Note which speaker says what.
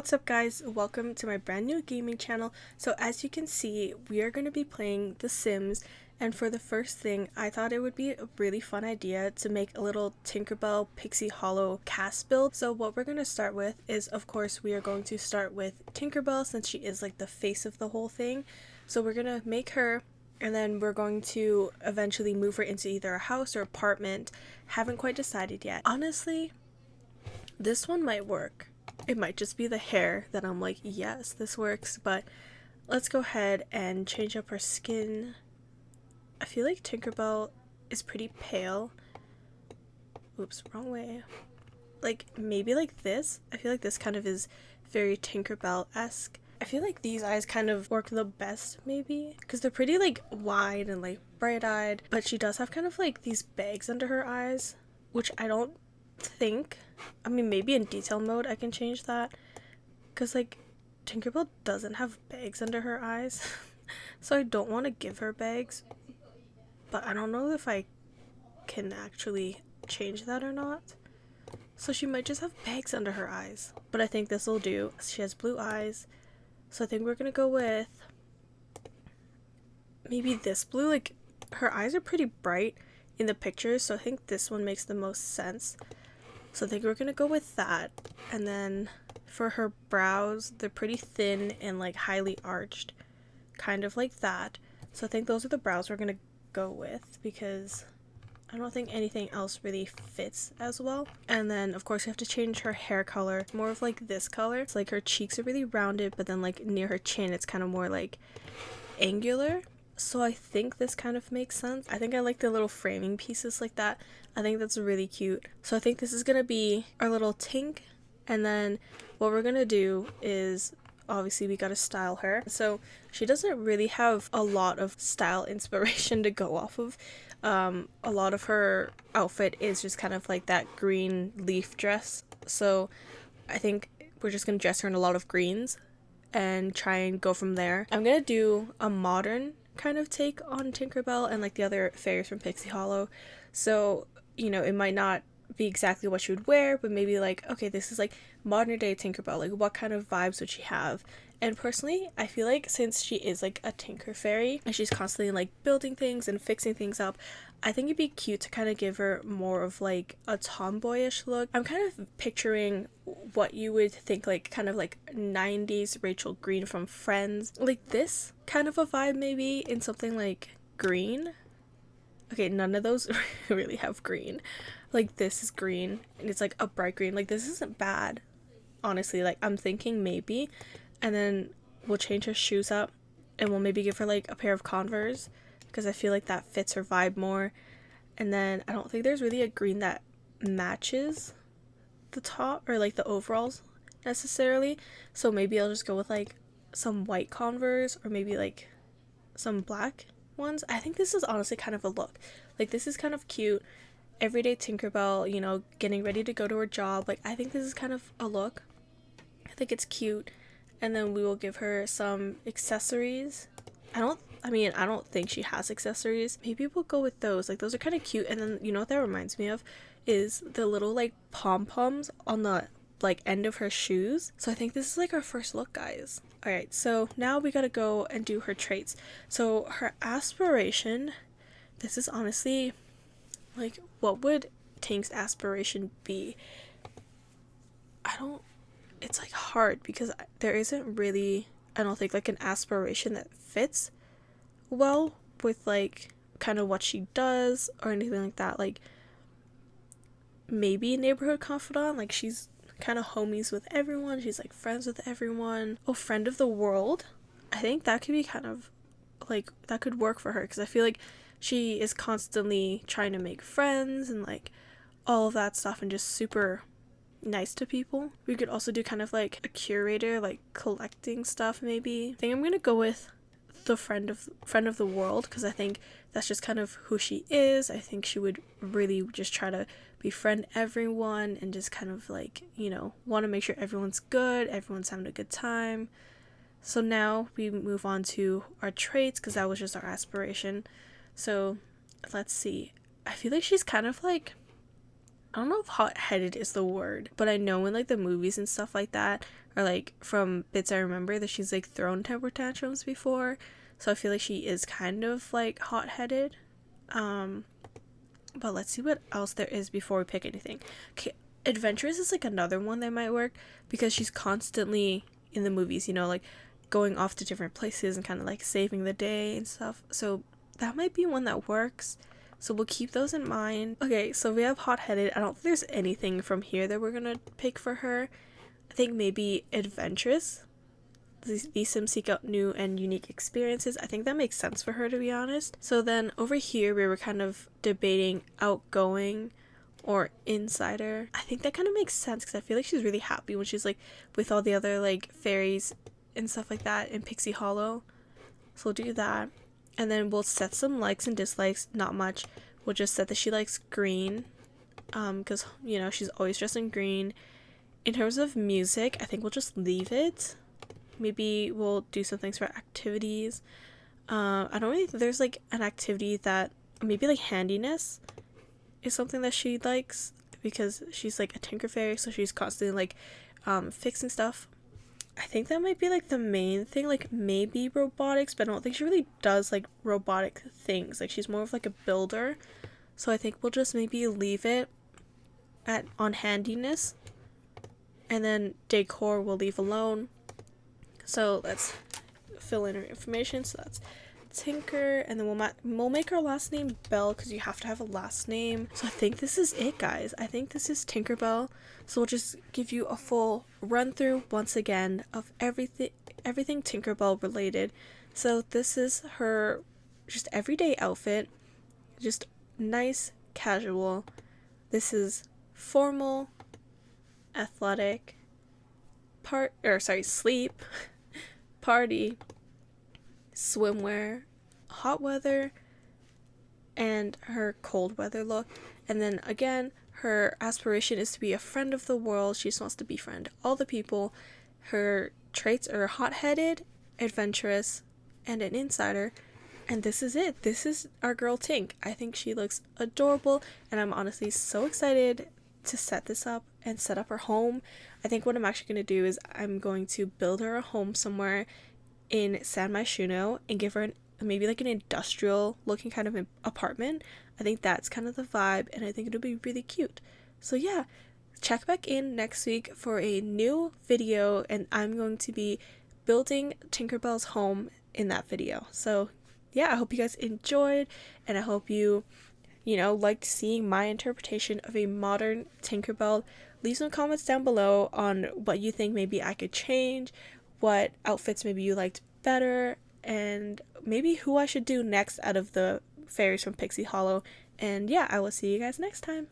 Speaker 1: What's up guys, welcome to my brand new gaming channel. So as you can see, we are going to be playing The Sims, and for the first thing I thought it would be a really fun idea to make a little Tinkerbell Pixie Hollow cast build. So what we're going to start with is, of course, we are going to start with Tinkerbell since she is like the face of the whole thing. So we're going to make her, and then we're going to eventually move her into either a house or apartment. Haven't quite decided yet. Honestly, this one might work. It might just be the hair that I'm like, yes, this works, but let's go ahead and change up her skin. I feel like Tinkerbell is pretty pale. Oops, wrong way. Like, maybe like this. I feel like this kind of is very Tinkerbell-esque. I feel like these eyes kind of work the best, maybe, because they're pretty like wide and like bright-eyed, but she does have kind of like these bags under her eyes, which I don't think, I mean, maybe in detail mode I can change that, because like Tinkerbell doesn't have bags under her eyes. So I don't want to give her bags, but I don't know if I can actually change that or not. So she might just have bags under her eyes, but I think this will do. She has blue eyes, so I think we're gonna go with maybe this blue. Like, her eyes are pretty bright in the pictures, so I think this one makes the most sense. So I think we're gonna go with that. And then for her brows, they're pretty thin and like highly arched, kind of like that. So I think those are the brows we're gonna go with, because I don't think anything else really fits as well. And then of course we have to change her hair color, more of like this color. It's like her cheeks are really rounded, but then like near her chin it's kind of more like angular. So I think this kind of makes sense. I think I like the little framing pieces like that. I think that's really cute. So I think this is gonna be our little Tink. And then what we're gonna do is, obviously we gotta style her. So she doesn't really have a lot of style inspiration to go off of. A lot of her outfit is just kind of like that green leaf dress. So I think we're just gonna dress her in a lot of greens and try and go from there. I'm gonna do a modern kind of take on Tinkerbell and like the other fairies from Pixie Hollow. So, you know, it might not be exactly what she would wear, but maybe like, okay, this is like modern day Tinkerbell, like what kind of vibes would she have? And personally, I feel like since she is like a Tinker fairy and she's constantly like building things and fixing things up, I think it'd be cute to kind of give her more of like a tomboyish look. I'm kind of picturing what you would think like kind of like 90s Rachel Green from Friends, like this kind of a vibe, maybe in something like green. Okay, none of those really have green. Like this is green and it's like a bright green. Like this isn't bad, honestly. Like I'm thinking maybe, and then we'll change her shoes up and we'll maybe give her like a pair of Converse, because I feel like that fits her vibe more. And then I don't think there's really a green that matches the top or like the overalls necessarily, so maybe I'll just go with like some white Converse or maybe like some black ones. I think this is honestly kind of a look. Like this is kind of cute. Everyday Tinkerbell, you know, getting ready to go to her job. Like I think this is kind of a look. I think it's cute. And then we will give her some accessories. I don't think she has accessories. Maybe we'll go with those. Like those are kind of cute. And then you know what that reminds me of is the little like pom-poms on the like end of her shoes. So I think this is like our first look, guys. Alright, so now we gotta go and do her traits. So her aspiration, this is honestly like, what would Tink's aspiration be? It's like hard because there isn't really, I don't think, like an aspiration that fits well with like kind of what she does or anything like that. Like maybe neighborhood confidant, like she's kind of homies with everyone, she's like friends with everyone. Oh, friend of the world, I think that could be kind of like, that could work for her, because I feel like she is constantly trying to make friends and like all of that stuff and just super nice to people. We could also do kind of like a curator, like collecting stuff maybe. I think I'm gonna go with the friend of the world, because I think that's just kind of who she is. I think she would really just try to befriend everyone and just kind of like, you know, want to make sure everyone's good, everyone's having a good time. So now we move on to our traits, because that was just our aspiration. So let's see. I feel like she's kind of like I don't know if hot-headed is the word, but I know in like the movies and stuff like that, or like from bits I remember, that she's like thrown temper tantrums before, so I feel like she is kind of like hot-headed. But let's see what else there is before we pick anything. Okay, adventurous is like another one that might work because she's constantly in the movies, you know, like going off to different places and kind of like saving the day and stuff. So that might be one that works. So we'll keep those in mind. Okay, so we have hot-headed. I don't think there's anything from here that we're gonna pick for her. I think maybe adventurous. These Sims seek out new and unique experiences. I think that makes sense for her, to be honest. So then over here we were kind of debating outgoing or insider. I think that kind of makes sense because I feel like she's really happy when she's like with all the other like fairies and stuff like that in Pixie Hollow. So we'll do that. And then we'll set some likes and dislikes, not much. We'll just set that she likes green, because, you know, she's always dressed in green. In terms of music, I think we'll just leave it. Maybe we'll do some things for activities. I don't really think there's, like, an activity that, maybe, like, handiness is something that she likes, because she's, like, a tinker fairy, so she's constantly, like, fixing stuff. I think that might be like the main thing, like maybe robotics, but I don't think she really does like robotic things. Like she's more of like a builder. So I think we'll just maybe leave it on handiness. And then decor we'll leave alone. So let's fill in her information. So that's Tinker, and then we'll make our last name Bell because you have to have a last name. So I think this is it, guys. I think this is Tinkerbell. So we'll just give you a full run through once again of everything Tinkerbell related. So this is her just everyday outfit, just nice casual. This is formal, athletic, sleep, party, swimwear, hot weather, and her cold weather look. And then again, her aspiration is to be a friend of the world. She just wants to befriend all the people. Her traits are hot-headed, adventurous, and an insider. And this is it. This is our girl Tink. I think she looks adorable, and I'm honestly so excited to set this up and set up her home. I think what I'm actually going to do is I'm going to build her a home somewhere in San Myshuno and give her maybe like an industrial looking kind of apartment. I think that's kind of the vibe, and I think it'll be really cute. So yeah, check back in next week for a new video, and I'm going to be building Tinkerbell's home in that video. So yeah, I hope you guys enjoyed, and I hope you liked seeing my interpretation of a modern Tinkerbell. Leave some comments down below on what you think maybe I could change, what outfits maybe you liked better, and maybe who I should do next out of the fairies from Pixie Hollow. And yeah, I will see you guys next time.